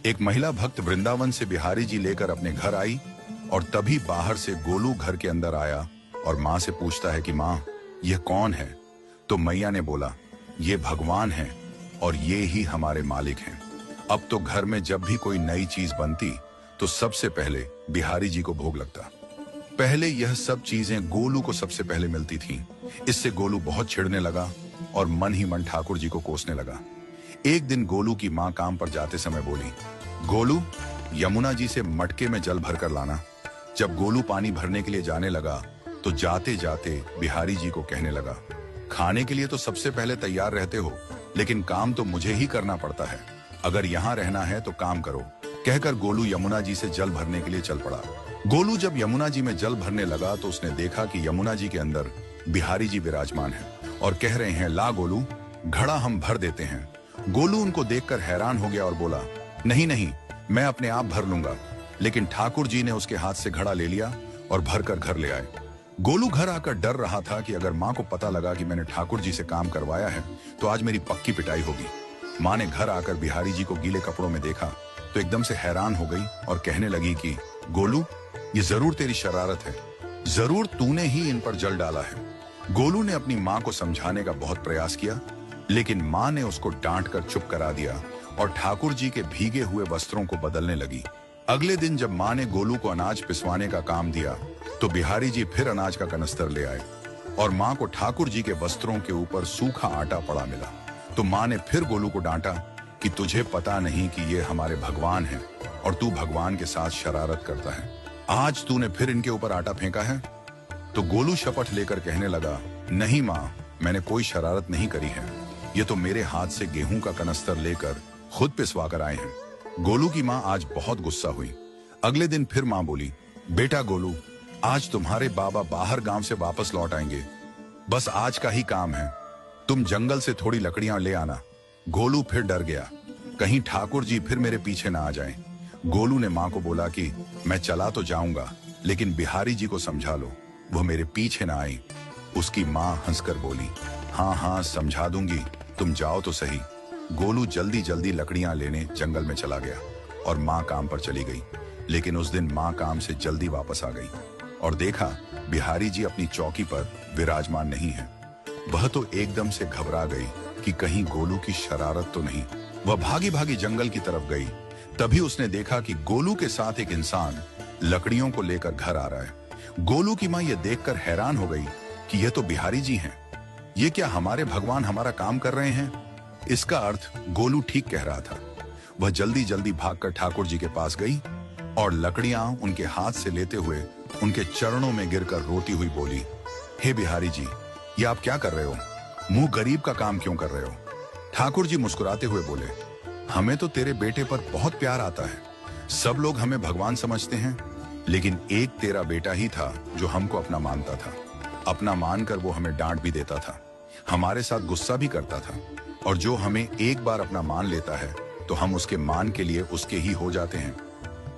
एक महिला भक्त वृंदावन से बिहारी जी लेकर अपने घर आई और तभी बाहर से गोलू घर के अंदर आया और माँ से पूछता है कि माँ, यह कौन है? तो मैया ने बोला, ये भगवान हैं और ये ही हमारे मालिक हैं। अब तो घर में जब भी कोई नई चीज बनती तो सबसे पहले बिहारी जी को भोग लगता। पहले यह सब चीजें गोलू को सबसे पहले मिलती थीं। इससे गोलू बहुत चिढ़ने लगा और मन ही मन ठाकुर जी को कोसने लगा। एक दिन गोलू की माँ काम पर जाते समय बोली, गोलू, यमुना जी से मटके में जल भर कर लाना। जब गोलू पानी भरने के लिए जाने लगा तो जाते जाते बिहारी जी को कहने लगा, खाने के लिए तो सबसे पहले तैयार रहते हो, लेकिन काम तो मुझे ही करना पड़ता है। अगर यहाँ रहना है तो काम करो। कहकर गोलू यमुना जी से जल भरने के लिए चल पड़ा। गोलू जब यमुना जी में जल भरने लगा तो उसने देखा कि यमुना जी के अंदर बिहारी जी विराजमान हैं और कह रहे हैं, ला गोलू, घड़ा हम भर देते हैं। गोलू उनको देखकर हैरान हो गया और बोला, नहीं नहीं, मैं अपने आप भर लूंगा। लेकिन ठाकुर जी ने उसके हाथ से घड़ा ले लिया और भरकर घर ले आए। गोलू घर आकर डर रहा था कि अगर माँ को पता लगा कि मैंने ठाकुर जी से काम करवाया है तो आज मेरी पक्की पिटाई होगी। माँ ने घर आकर बिहारी जी को गीले कपड़ों में देखा तो एकदम से हैरान हो गई और कहने लगी कि गोलू, ये जरूर तेरी शरारत है, जरूर तूने ही इन पर जल डाला है। गोलू ने अपनी माँ को समझाने का बहुत प्रयास किया, लेकिन माँ ने उसको डांट कर चुप करा दिया और ठाकुर जी के भीगे हुए वस्त्रों को बदलने लगी। अगले दिन जब माँ ने गोलू को अनाज पिसवाने का काम दिया तो बिहारी जी फिर अनाज का कनस्तर ले आए और माँ को ठाकुर जी के वस्त्रों के ऊपर सूखा आटा पड़ा मिला। तो माँ ने फिर गोलू को डांटा कि तुझे पता नहीं कि ये हमारे भगवान हैं और तू भगवान के साथ शरारत करता है। आज तूने फिर इनके ऊपर आटा फेंका है। तो गोलू शपथ लेकर कहने लगा, नहीं माँ, मैंने कोई शरारत नहीं करी है। ये तो मेरे हाथ से गेहूं का कनस्तर लेकर खुद पिसवा कर आए हैं। गोलू की माँ आज बहुत गुस्सा हुई। अगले दिन फिर माँ बोली, बेटा गोलू, आज तुम्हारे बाबा बाहर गांव से वापस लौट आएंगे। बस आज का ही काम है, तुम जंगल से थोड़ी लकड़ियां ले आना। गोलू फिर डर गया, कहीं ठाकुर जी फिर मेरे पीछे ना आ जाएं। गोलू ने माँ को बोला कि मैं चला तो जाऊंगा, लेकिन बिहारी जी को समझा लो, वो मेरे पीछे ना आई। उसकी माँ हंसकर बोली, हाँ हाँ समझा दूंगी, तुम जाओ तो सही। गोलू जल्दी जल्दी लकड़ियां लेने जंगल में चला गया और माँ काम पर चली गई। लेकिन उस दिन माँ काम से जल्दी वापस आ गई और देखा बिहारी जी अपनी चौकी पर विराजमान नहीं है। वह तो एकदम से घबरा गई कि कहीं गोलू की शरारत तो नहीं। वह भागी भागी जंगल की तरफ गई। तभी उसने देखा कि गोलू के साथ एक इंसान लकड़ियों को लेकर घर आ रहा है। गोलू की माँ यह देखकर हैरान हो गई कि यह तो बिहारी जी हैं। ये क्या हमारे भगवान हमारा काम कर रहे हैं? इसका अर्थ गोलू ठीक कह रहा था। वह जल्दी जल्दी भागकर ठाकुर जी के पास गई और लकड़ियां उनके हाथ से लेते हुए उनके चरणों में गिरकर रोती हुई बोली, हे बिहारी जी, ये आप क्या कर रहे हो? मुंह गरीब का काम क्यों कर रहे हो? ठाकुर जी मुस्कुराते हुए बोले, हमें तो तेरे बेटे पर बहुत प्यार आता है। सब लोग हमें भगवान समझते हैं, लेकिन एक तेरा बेटा ही था जो हमको अपना मानता था। अपना मानकर वो हमें डांट भी देता था, हमारे साथ गुस्सा भी करता था, और जो हमें एक बार अपना मान लेता है तो हम उसके मान के लिए उसके ही हो जाते हैं।